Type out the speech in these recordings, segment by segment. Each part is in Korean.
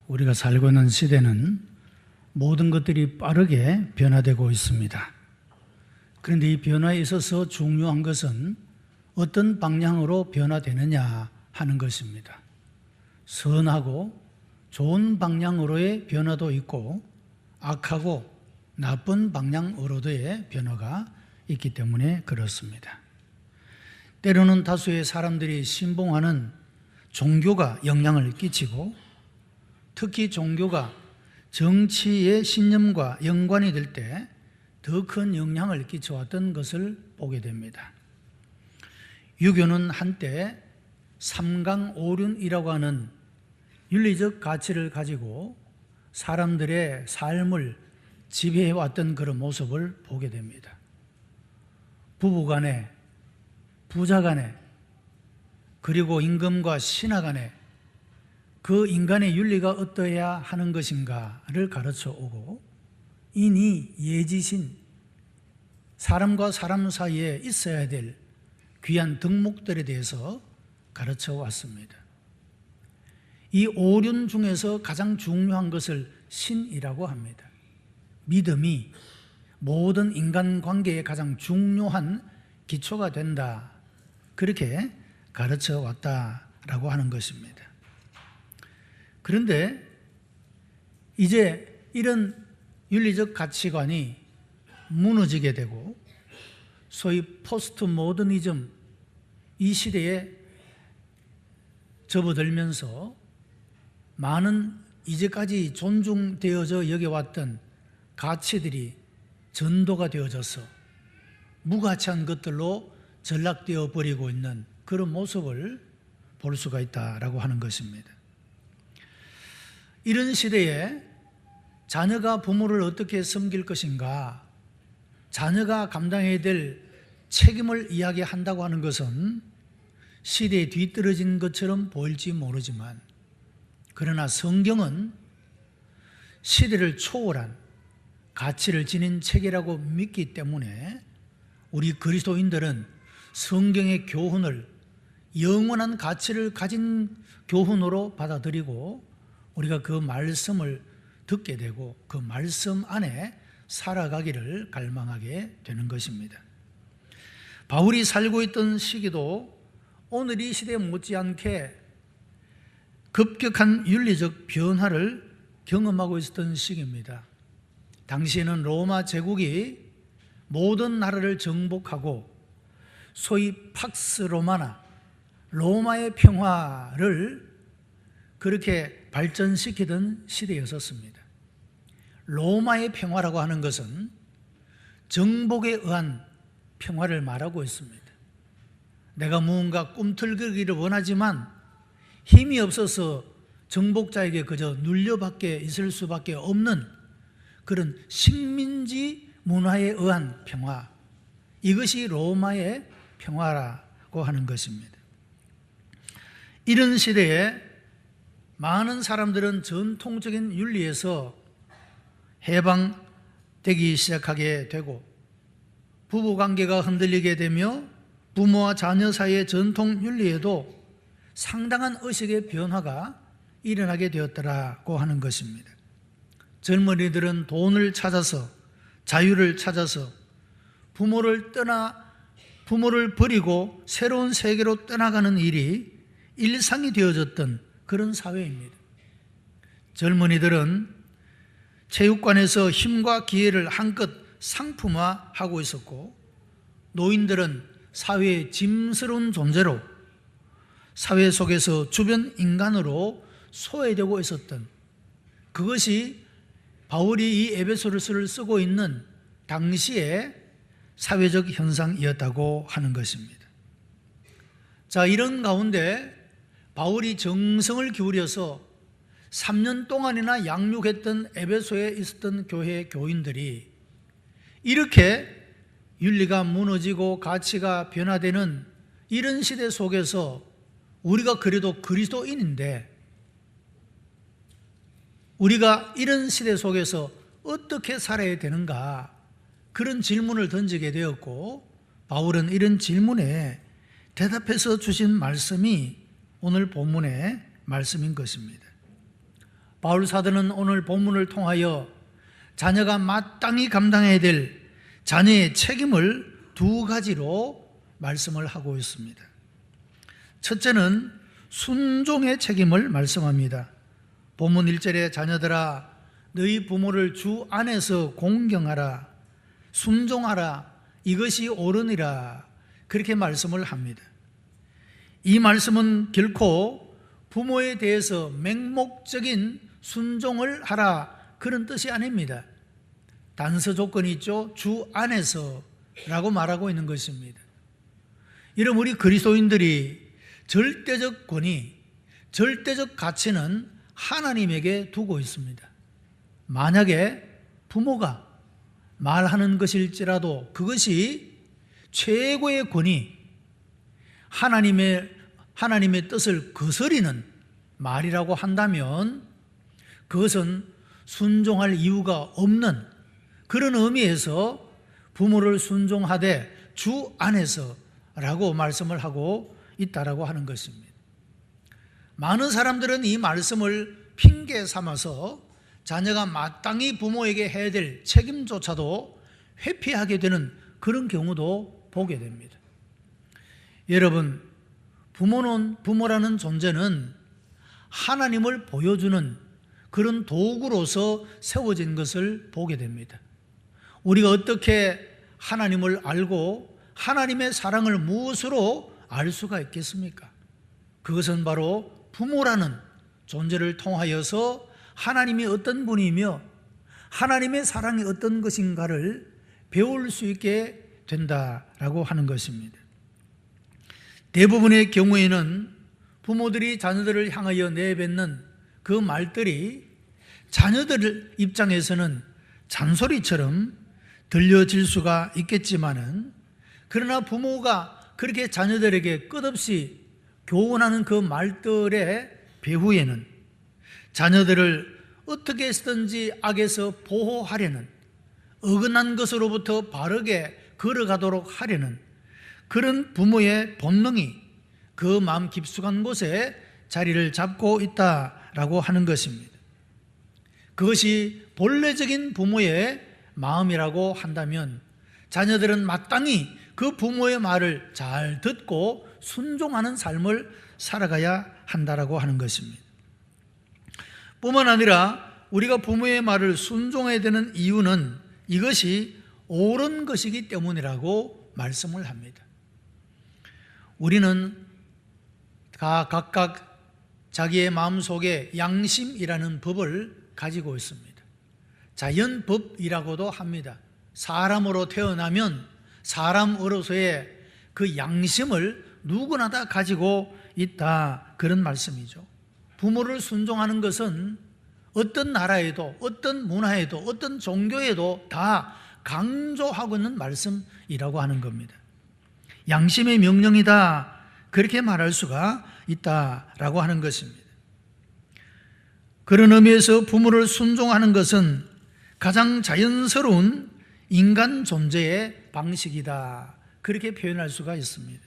우리가 살고 있는 시대는 모든 것들이 빠르게 변화되고 있습니다. 그런데 이 변화에 있어서 중요한 것은 어떤 방향으로 변화되느냐 하는 것입니다. 선하고 좋은 방향으로의 변화도 있고 악하고 나쁜 방향으로도의 변화가 있기 때문에 그렇습니다. 때로는 다수의 사람들이 신봉하는 종교가 영향을 끼치고 특히 종교가 정치의 신념과 연관이 될 때 더 큰 영향을 끼쳐왔던 것을 보게 됩니다. 유교는 한때 삼강오륜이라고 하는 윤리적 가치를 가지고 사람들의 삶을 지배해왔던 그런 모습을 보게 됩니다. 부부간에, 부자간에, 그리고 임금과 신하 간에 그 인간의 윤리가 어떠해야 하는 것인가를 가르쳐 오고 인이 예지신, 사람과 사람 사이에 있어야 될 귀한 덕목들에 대해서 가르쳐 왔습니다. 이 오륜 중에서 가장 중요한 것을 신이라고 합니다. 믿음이 모든 인간관계에 가장 중요한 기초가 된다, 그렇게 가르쳐 왔다라고 하는 것입니다. 그런데 이제 이런 윤리적 가치관이 무너지게 되고 소위 포스트 모더니즘, 이 시대에 접어들면서 많은 이제까지 존중되어져 여겨왔던 가치들이 전도가 되어져서 무가치한 것들로 전락되어 버리고 있는 그런 모습을 볼 수가 있다라고 하는 것입니다. 이런 시대에 자녀가 부모를 어떻게 섬길 것인가, 자녀가 감당해야 될 책임을 이야기한다고 하는 것은 시대에 뒤떨어진 것처럼 보일지 모르지만, 그러나 성경은 시대를 초월한 가치를 지닌 책이라고 믿기 때문에 우리 그리스도인들은 성경의 교훈을 영원한 가치를 가진 교훈으로 받아들이고 우리가 그 말씀을 듣게 되고 그 말씀 안에 살아가기를 갈망하게 되는 것입니다. 바울이 살고 있던 시기도 오늘 이 시대에 못지않게 급격한 윤리적 변화를 경험하고 있었던 시기입니다. 당시에는 로마 제국이 모든 나라를 정복하고 소위 팍스 로마나 로마의 평화를 그렇게 발전시키던 시대였었습니다. 로마의 평화라고 하는 것은 정복에 의한 평화를 말하고 있습니다. 내가 무언가 꿈틀거리기를 원하지만 힘이 없어서 정복자에게 그저 눌려밖에 있을 수밖에 없는 그런 식민지 문화에 의한 평화, 이것이 로마의 평화라고 하는 것입니다. 이런 시대에 많은 사람들은 전통적인 윤리에서 해방되기 시작하게 되고 부부관계가 흔들리게 되며 부모와 자녀 사이의 전통 윤리에도 상당한 의식의 변화가 일어나게 되었더라고 하는 것입니다. 젊은이들은 돈을 찾아서, 자유를 찾아서 부모를 버리고 새로운 세계로 떠나가는 일이 일상이 되어졌던 그런 사회입니다. 젊은이들은 체육관에서 힘과 기회를 한껏 상품화하고 있었고, 노인들은 사회의 짐스러운 존재로 사회 속에서 주변 인간으로 소외되고 있었던, 그것이 바울이 이 에베소서를 쓰고 있는 당시의 사회적 현상이었다고 하는 것입니다. 자, 이런 가운데 바울이 정성을 기울여서 3년 동안이나 양육했던 에베소에 있었던 교회 교인들이 이렇게 윤리가 무너지고 가치가 변화되는 이런 시대 속에서 우리가 그래도 그리스도인인데 우리가 이런 시대 속에서 어떻게 살아야 되는가, 그런 질문을 던지게 되었고, 바울은 이런 질문에 대답해서 주신 말씀이 오늘 본문의 말씀인 것입니다. 바울 사도는 오늘 본문을 통하여 자녀가 마땅히 감당해야 될 자녀의 책임을 두 가지로 말씀을 하고 있습니다. 첫째는 순종의 책임을 말씀합니다. 본문 1절에 자녀들아 너희 부모를 주 안에서 공경하라 순종하라 이것이 옳으니라 그렇게 말씀을 합니다. 이 말씀은 결코 부모에 대해서 맹목적인 순종을 하라 그런 뜻이 아닙니다. 단서 조건이 있죠. 주 안에서 라고 말하고 있는 것입니다. 이런 우리 그리스도인들이 절대적 권위, 절대적 가치는 하나님에게 두고 있습니다. 만약에 부모가 말하는 것일지라도 그것이 최고의 권위, 하나님의 뜻을 거스리는 말이라고 한다면 그것은 순종할 이유가 없는 그런 의미에서 부모를 순종하되 주 안에서라고 말씀을 하고 있다라고 하는 것입니다. 많은 사람들은 이 말씀을 핑계 삼아서 자녀가 마땅히 부모에게 해야 될 책임조차도 회피하게 되는 그런 경우도 보게 됩니다. 여러분, 부모라는 존재는 하나님을 보여주는 그런 도구로서 세워진 것을 보게 됩니다. 우리가 어떻게 하나님을 알고 하나님의 사랑을 무엇으로 알 수가 있겠습니까? 그것은 바로 부모라는 존재를 통하여서 하나님이 어떤 분이며 하나님의 사랑이 어떤 것인가를 배울 수 있게 된다라고 하는 것입니다. 대부분의 경우에는 부모들이 자녀들을 향하여 내뱉는 그 말들이 자녀들 입장에서는 잔소리처럼 들려질 수가 있겠지만은 그러나 부모가 그렇게 자녀들에게 끝없이 교훈하는 그 말들의 배후에는 자녀들을 어떻게 해서든지 악에서 보호하려는 어긋난 것으로부터 바르게 걸어가도록 하려는 그런 부모의 본능이 그 마음 깊숙한 곳에 자리를 잡고 있다라고 하는 것입니다. 그것이 본래적인 부모의 마음이라고 한다면 자녀들은 마땅히 그 부모의 말을 잘 듣고 순종하는 삶을 살아가야 한다라고 하는 것입니다. 뿐만 아니라 우리가 부모의 말을 순종해야 되는 이유는 이것이 옳은 것이기 때문이라고 말씀을 합니다. 우리는 각각 자기의 마음속에 양심이라는 법을 가지고 있습니다. 자연법이라고도 합니다. 사람으로 태어나면 사람으로서의 그 양심을 누구나 다 가지고 있다 그런 말씀이죠. 부모를 순종하는 것은 어떤 나라에도 어떤 문화에도 어떤 종교에도 다 강조하고 있는 말씀이라고 하는 겁니다. 양심의 명령이다 그렇게 말할 수가 있다라고 하는 것입니다. 그런 의미에서 부모를 순종하는 것은 가장 자연스러운 인간 존재의 방식이다 그렇게 표현할 수가 있습니다.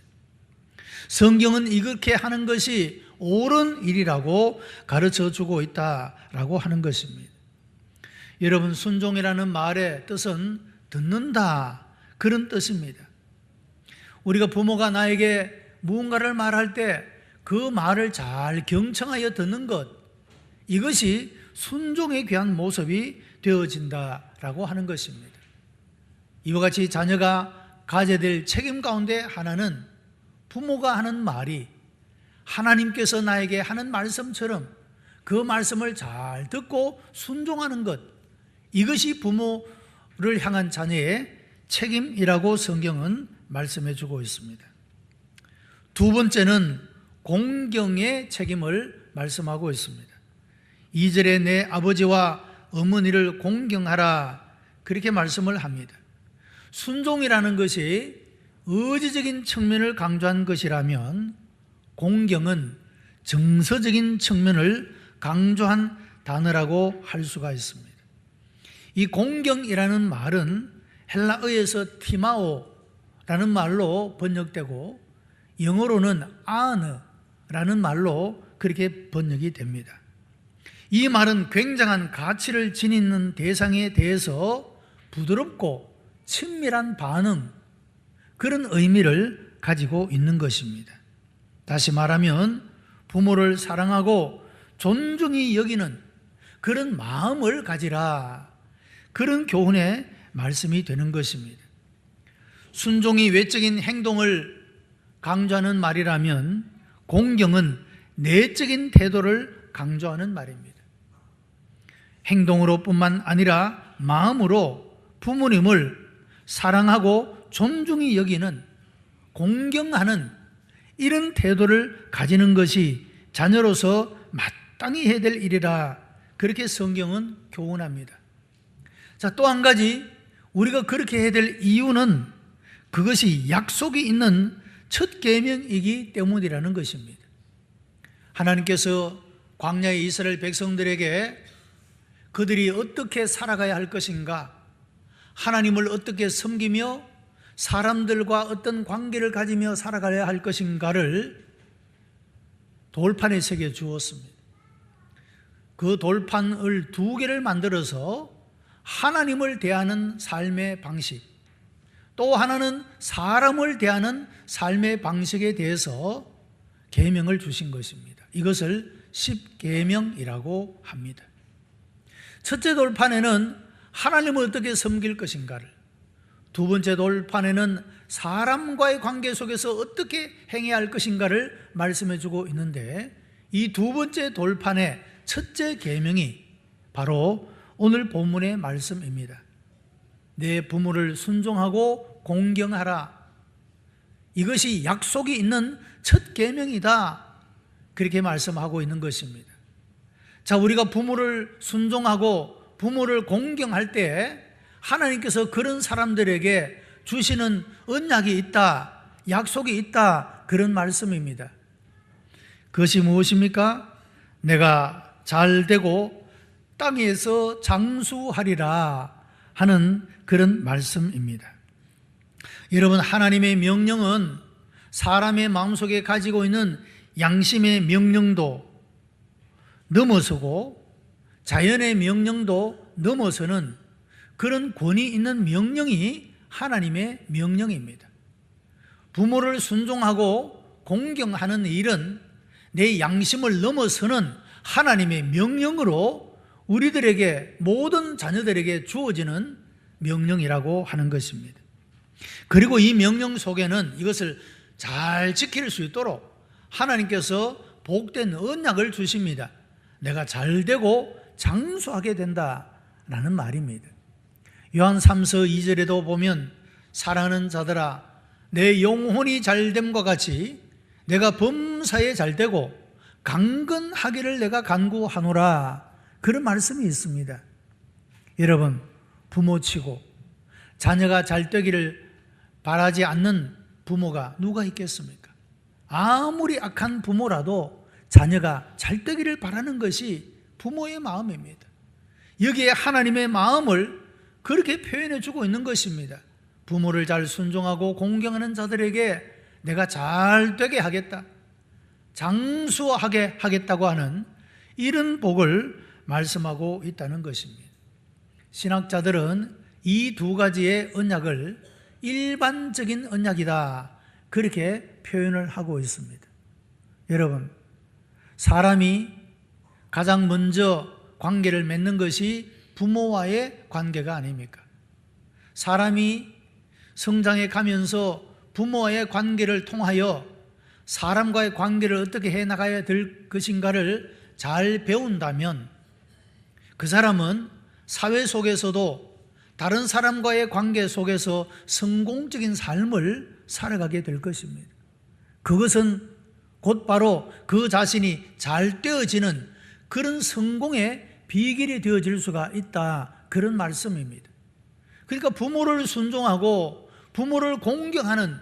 성경은 이렇게 하는 것이 옳은 일이라고 가르쳐주고 있다라고 하는 것입니다. 여러분, 순종이라는 말의 뜻은 듣는다 그런 뜻입니다. 우리가 부모가 나에게 무언가를 말할 때 그 말을 잘 경청하여 듣는 것, 이것이 순종에 귀한 모습이 되어진다라고 하는 것입니다. 이와 같이 자녀가 가져야 될 책임 가운데 하나는 부모가 하는 말이 하나님께서 나에게 하는 말씀처럼 그 말씀을 잘 듣고 순종하는 것, 이것이 부모를 향한 자녀의 책임이라고 성경은 말씀해 주고 있습니다. 두 번째는 공경의 책임을 말씀하고 있습니다. 2절에 내 아버지와 어머니를 공경하라 그렇게 말씀을 합니다. 순종이라는 것이 의지적인 측면을 강조한 것이라면 공경은 정서적인 측면을 강조한 단어라고 할 수가 있습니다. 이 공경이라는 말은 헬라어에서 티마오라는 말로 번역되고 영어로는 아너라는 말로 그렇게 번역이 됩니다. 이 말은 굉장한 가치를 지니는 대상에 대해서 부드럽고 친밀한 반응, 그런 의미를 가지고 있는 것입니다. 다시 말하면 부모를 사랑하고 존중히 여기는 그런 마음을 가지라, 그런 교훈의 말씀이 되는 것입니다. 순종이 외적인 행동을 강조하는 말이라면 공경은 내적인 태도를 강조하는 말입니다. 행동으로뿐만 아니라 마음으로 부모님을 사랑하고 존중히 여기는, 공경하는 이런 태도를 가지는 것이 자녀로서 마땅히 해야 될 일이라, 그렇게 성경은 교훈합니다. 자, 또 한 가지 우리가 그렇게 해야 될 이유는 그것이 약속이 있는 첫 계명이기 때문이라는 것입니다. 하나님께서 광야의 이스라엘 백성들에게 그들이 어떻게 살아가야 할 것인가, 하나님을 어떻게 섬기며 사람들과 어떤 관계를 가지며 살아가야 할 것인가를 돌판에 새겨 주었습니다. 그 돌판을 2개를 만들어서 하나님을 대하는 삶의 방식, 또 하나는 사람을 대하는 삶의 방식에 대해서 계명을 주신 것입니다. 이것을 10계명이라고 합니다. 첫째 돌판에는 하나님을 어떻게 섬길 것인가를, 두 번째 돌판에는 사람과의 관계 속에서 어떻게 행해야 할 것인가를 말씀해 주고 있는데, 이 두 번째 돌판의 첫째 계명이 바로 오늘 본문의 말씀입니다. 내 부모를 순종하고 공경하라. 이것이 약속이 있는 첫 계명이다, 그렇게 말씀하고 있는 것입니다. 자, 우리가 부모를 순종하고 부모를 공경할 때 하나님께서 그런 사람들에게 주시는 언약이 있다, 약속이 있다, 그런 말씀입니다. 그것이 무엇입니까? 내가 잘되고 땅에서 장수하리라 하는 그런 말씀입니다. 여러분, 하나님의 명령은 사람의 마음속에 가지고 있는 양심의 명령도 넘어서고 자연의 명령도 넘어서는 그런 권위 있는 명령이 하나님의 명령입니다. 부모를 순종하고 공경하는 일은 내 양심을 넘어서는 하나님의 명령으로 우리들에게, 모든 자녀들에게 주어지는 명령이라고 하는 것입니다. 그리고 이 명령 속에는 이것을 잘 지킬 수 있도록 하나님께서 복된 언약을 주십니다. 내가 잘되고 장수하게 된다라는 말입니다. 요한 3서 2절에도 보면 사랑하는 자들아, 내 영혼이 잘됨과 같이 내가 범사에 잘되고 강건하기를 내가 간구하노라, 그런 말씀이 있습니다. 여러분, 부모치고 자녀가 잘되기를 바라지 않는 부모가 누가 있겠습니까? 아무리 악한 부모라도 자녀가 잘되기를 바라는 것이 부모의 마음입니다. 여기에 하나님의 마음을 그렇게 표현해 주고 있는 것입니다. 부모를 잘 순종하고 공경하는 자들에게 내가 잘되게 하겠다, 장수하게 하겠다고 하는 이런 복을 말씀하고 있다는 것입니다. 신학자들은 이 2가지의 언약을 일반적인 언약이다, 그렇게 표현을 하고 있습니다. 여러분, 사람이 가장 먼저 관계를 맺는 것이 부모와의 관계가 아닙니까? 사람이 성장해 가면서 부모와의 관계를 통하여 사람과의 관계를 어떻게 해나가야 될 것인가를 잘 배운다면 그 사람은 사회 속에서도 다른 사람과의 관계 속에서 성공적인 삶을 살아가게 될 것입니다. 그것은 곧바로 그 자신이 잘 되어지는 그런 성공의 비결이 되어질 수가 있다, 그런 말씀입니다. 그러니까 부모를 순종하고 부모를 공경하는,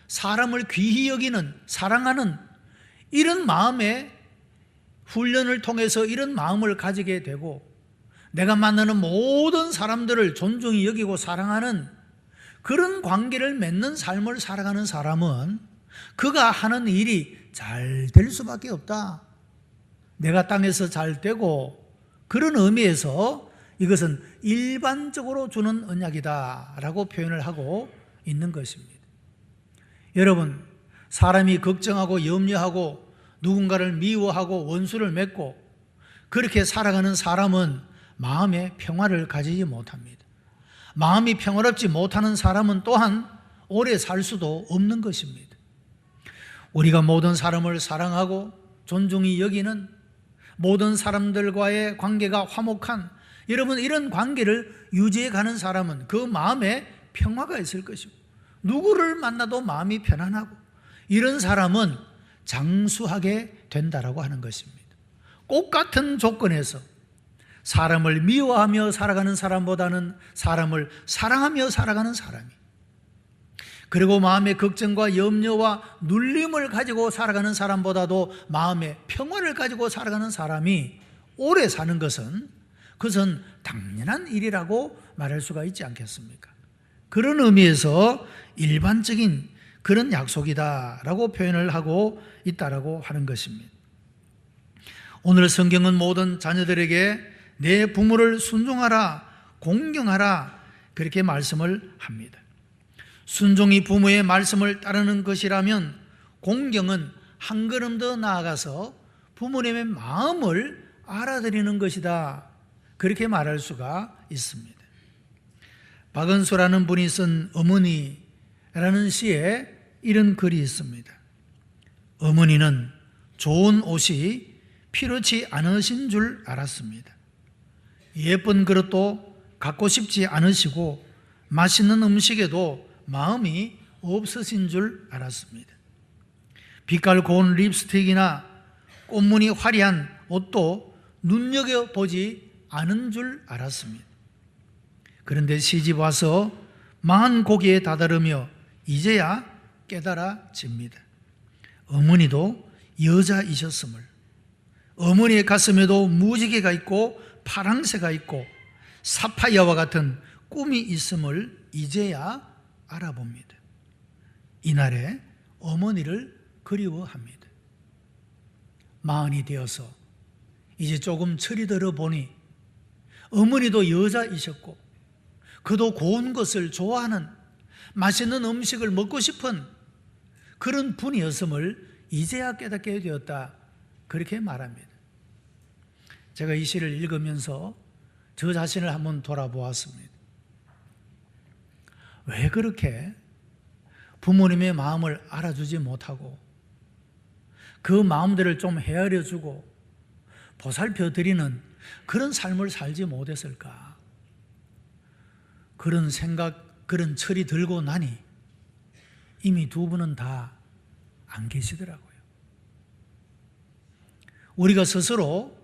사람을 귀히 여기는, 사랑하는 이런 마음의 훈련을 통해서 이런 마음을 가지게 되고, 내가 만나는 모든 사람들을 존중히 여기고 사랑하는 그런 관계를 맺는 삶을 살아가는 사람은 그가 하는 일이 잘 될 수밖에 없다. 내가 땅에서 잘 되고 그런 의미에서 이것은 일반적으로 주는 언약이다라고 표현을 하고 있는 것입니다. 여러분, 사람이 걱정하고 염려하고 누군가를 미워하고 원수를 맺고 그렇게 살아가는 사람은 마음의 평화를 가지지 못합니다. 마음이 평화롭지 못하는 사람은 또한 오래 살 수도 없는 것입니다. 우리가 모든 사람을 사랑하고 존중히 여기는 모든 사람들과의 관계가 화목한 여러분 이런 관계를 유지해 가는 사람은 그 마음에 평화가 있을 것이고 누구를 만나도 마음이 편안하고 이런 사람은 장수하게 된다라고 하는 것입니다. 똑같은 조건에서 사람을 미워하며 살아가는 사람보다는 사람을 사랑하며 살아가는 사람이 그리고 마음의 걱정과 염려와 눌림을 가지고 살아가는 사람보다도 마음의 평화를 가지고 살아가는 사람이 오래 사는 것은 그것은 당연한 일이라고 말할 수가 있지 않겠습니까? 그런 의미에서 일반적인 그런 약속이다라고 표현을 하고 있다라고 하는 것입니다. 오늘 성경은 모든 자녀들에게 내 부모를 순종하라, 공경하라 그렇게 말씀을 합니다. 순종이 부모의 말씀을 따르는 것이라면 공경은 한 걸음 더 나아가서 부모님의 마음을 알아들이는 것이다 그렇게 말할 수가 있습니다. 박은수라는 분이 쓴 어머니라는 시에 이런 글이 있습니다. 어머니는 좋은 옷이 필요치 않으신 줄 알았습니다. 예쁜 그릇도 갖고 싶지 않으시고 맛있는 음식에도 마음이 없으신 줄 알았습니다. 빛깔 고운 립스틱이나 꽃무늬 화려한 옷도 눈여겨보지 않은 줄 알았습니다. 그런데 시집 와서 망한 고기에 다다르며 이제야 깨달아집니다. 어머니도 여자이셨음을, 어머니의 가슴에도 무지개가 있고 파랑새가 있고 사파이어와 같은 꿈이 있음을 이제야 알아봅니다. 이날에 어머니를 그리워합니다. 마흔이 되어서 이제 조금 철이 들어 보니 어머니도 여자이셨고 그도 고운 것을 좋아하는 맛있는 음식을 먹고 싶은 그런 분이었음을 이제야 깨닫게 되었다 그렇게 말합니다. 제가 이 시를 읽으면서 저 자신을 한번 돌아보았습니다. 왜 그렇게 부모님의 마음을 알아주지 못하고 그 마음들을 좀 헤아려주고 보살펴드리는 그런 삶을 살지 못했을까? 그런 생각, 그런 철이 들고 나니 이미 두 분은 다 안 계시더라고요. 우리가 스스로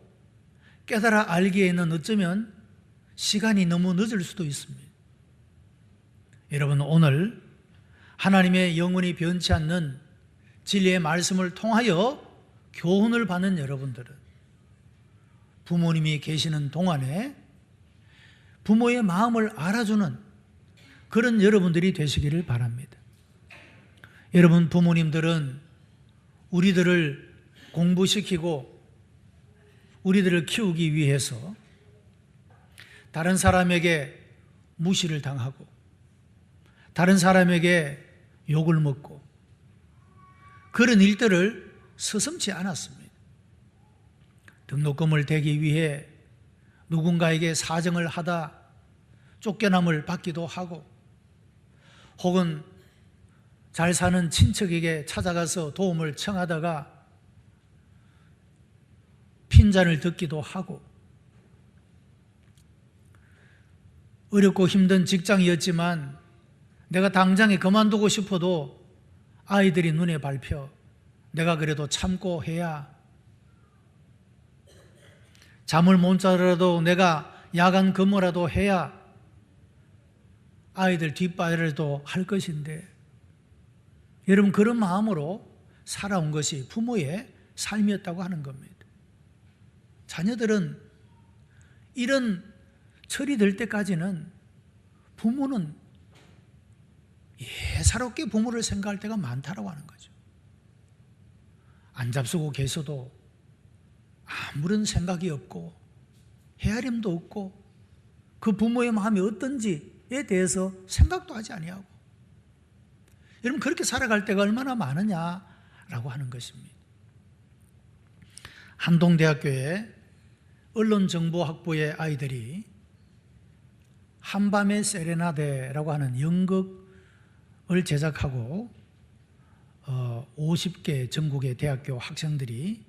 깨달아 알기에는 어쩌면 시간이 너무 늦을 수도 있습니다. 여러분, 오늘 하나님의 영원히 변치 않는 진리의 말씀을 통하여 교훈을 받는 여러분들은 부모님이 계시는 동안에 부모의 마음을 알아주는 그런 여러분들이 되시기를 바랍니다. 여러분, 부모님들은 우리들을 공부시키고 우리들을 키우기 위해서 다른 사람에게 무시를 당하고 다른 사람에게 욕을 먹고 그런 일들을 서슴지 않았습니다. 등록금을 대기 위해 누군가에게 사정을 하다 쫓겨남을 받기도 하고 혹은 잘 사는 친척에게 찾아가서 도움을 청하다가 핀잔을 듣기도 하고 어렵고 힘든 직장이었지만 내가 당장에 그만두고 싶어도 아이들이 눈에 밟혀 내가 그래도 참고 해야 잠을 못 자더라도 내가 야간 근무라도 해야 아이들 뒷바라도 할 것인데 여러분 그런 마음으로 살아온 것이 부모의 삶이었다고 하는 겁니다. 자녀들은 이런 철이 들 때까지는 부모는 예사롭게 부모를 생각할 때가 많다고 하는 거죠. 안 잡수고 계셔도 아무런 생각이 없고 헤아림도 없고 그 부모의 마음이 어떤지에 대해서 생각도 하지 아니하고, 여러분 그렇게 살아갈 때가 얼마나 많으냐라고 하는 것입니다. 한동대학교의 언론정보학부의 아이들이 한밤의 세레나데라고 하는 연극을 제작하고 50개 전국의 대학교 학생들이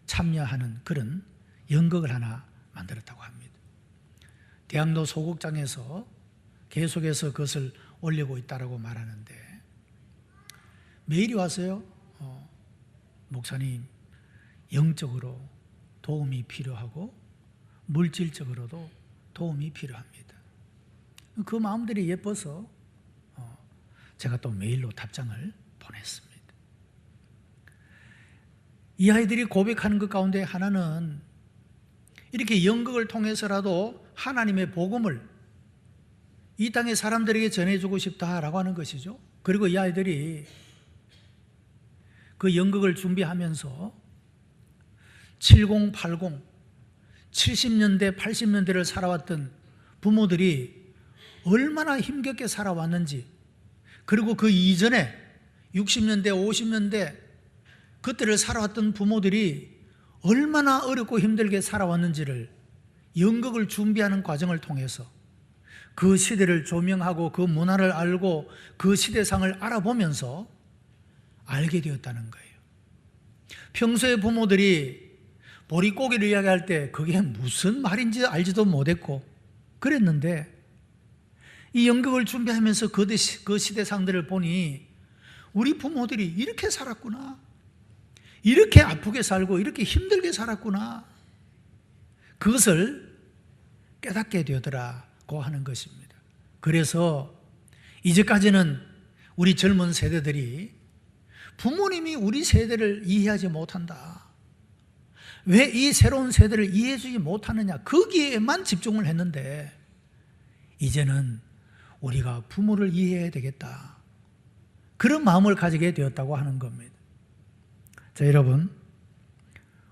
참여하는 그런 연극을 하나 만들었다고 합니다. 대학로 소극장에서 계속해서 그것을 올리고 있다고 말하는데, 메일이 왔어요. 목사님, 영적으로 도움이 필요하고 물질적으로도 도움이 필요합니다. 그 마음들이 예뻐서 제가 또 메일로 답장을 보냈습니다. 이 아이들이 고백하는 것 가운데 하나는 이렇게 연극을 통해서라도 하나님의 복음을 이 땅의 사람들에게 전해주고 싶다라고 하는 것이죠. 그리고 이 아이들이 그 연극을 준비하면서 70, 80, 70년대, 80년대를 살아왔던 부모들이 얼마나 힘겹게 살아왔는지, 그리고 그 이전에 60년대, 50년대 그때를 살아왔던 부모들이 얼마나 어렵고 힘들게 살아왔는지를 연극을 준비하는 과정을 통해서 그 시대를 조명하고 그 문화를 알고 그 시대상을 알아보면서 알게 되었다는 거예요. 평소에 부모들이 보릿고기를 이야기할 때 그게 무슨 말인지 알지도 못했고 그랬는데, 이 연극을 준비하면서 그 시대상들을 보니 우리 부모들이 이렇게 살았구나, 이렇게 아프게 살고 이렇게 힘들게 살았구나, 그것을 깨닫게 되더라고 하는 것입니다. 그래서 이제까지는 우리 젊은 세대들이 부모님이 우리 세대를 이해하지 못한다, 왜 이 새로운 세대를 이해해 주지 못하느냐, 거기에만 집중을 했는데 이제는 우리가 부모를 이해해야 되겠다, 그런 마음을 가지게 되었다고 하는 겁니다. 자, 여러분,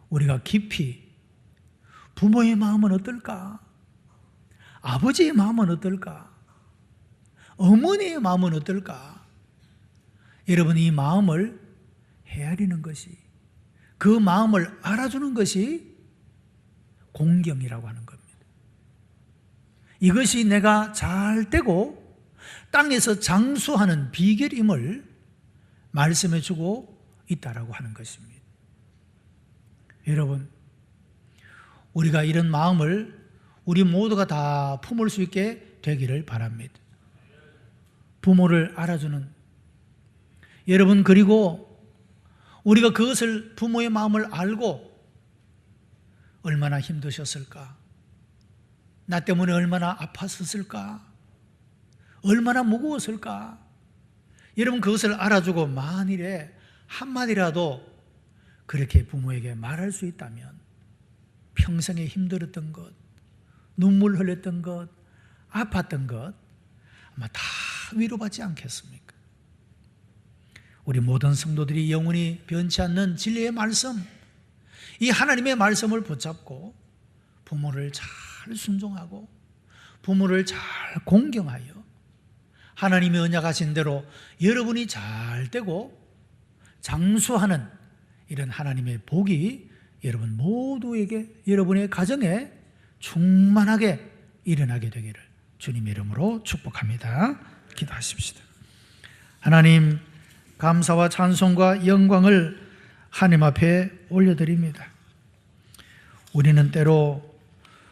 우리가 깊이 부모의 마음은 어떨까? 아버지의 마음은 어떨까? 어머니의 마음은 어떨까? 여러분, 이 마음을 헤아리는 것이, 그 마음을 알아주는 것이 공경이라고 하는 겁니다. 이것이 내가 잘 되고 땅에서 장수하는 비결임을 말씀해 주고 있다라고 하는 것입니다. 여러분, 우리가 이런 마음을 우리 모두가 다 품을 수 있게 되기를 바랍니다. 부모를 알아주는 여러분, 그리고 우리가 그것을, 부모의 마음을 알고 얼마나 힘드셨을까, 나 때문에 얼마나 아팠었을까, 얼마나 무거웠을까, 여러분 그것을 알아주고 만일에 한마디라도 그렇게 부모에게 말할 수 있다면 평생에 힘들었던 것, 눈물 흘렸던 것, 아팠던 것 아마 다 위로받지 않겠습니까? 우리 모든 성도들이 영원히 변치 않는 진리의 말씀, 이 하나님의 말씀을 붙잡고 부모를 잘 순종하고 부모를 잘 공경하여 하나님이 언약하신 대로 여러분이 잘 되고 장수하는 이런 하나님의 복이 여러분 모두에게, 여러분의 가정에 충만하게 일어나게 되기를 주님의 이름으로 축복합니다. 기도하십시다. 하나님, 감사와 찬송과 영광을 하나님 앞에 올려드립니다. 우리는 때로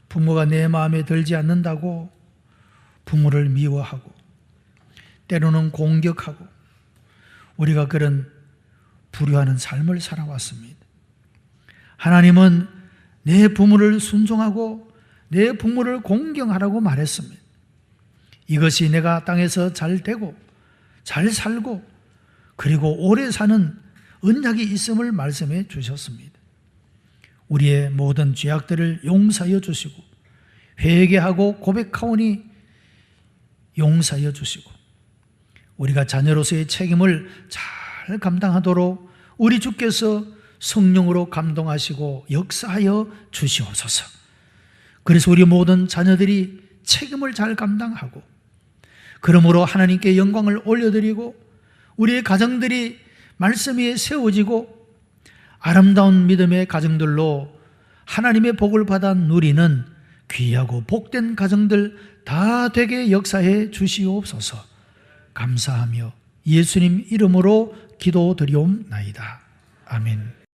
부모가 내 마음에 들지 않는다고 부모를 미워하고 때로는 공격하고 우리가 그런 불효하는 삶을 살아왔습니다. 하나님은 내 부모를 순종하고 내 부모를 공경하라고 말했습니다. 이것이 내가 땅에서 잘 되고 잘 살고 그리고 오래 사는 언약이 있음을 말씀해 주셨습니다. 우리의 모든 죄악들을 용서하여 주시고 회개하고 고백하오니 용서하여 주시고 우리가 자녀로서의 책임을 잘 감당하도록 우리 주께서 성령으로 감동하시고 역사하여 주시옵소서. 그래서 우리 모든 자녀들이 책임을 잘 감당하고, 그러므로 하나님께 영광을 올려드리고 우리의 가정들이 말씀 위에 세워지고 아름다운 믿음의 가정들로 하나님의 복을 받아 누리는 귀하고 복된 가정들 다 되게 역사해 주시옵소서. 감사하며 예수님 이름으로 기도드리옵나이다. 아멘.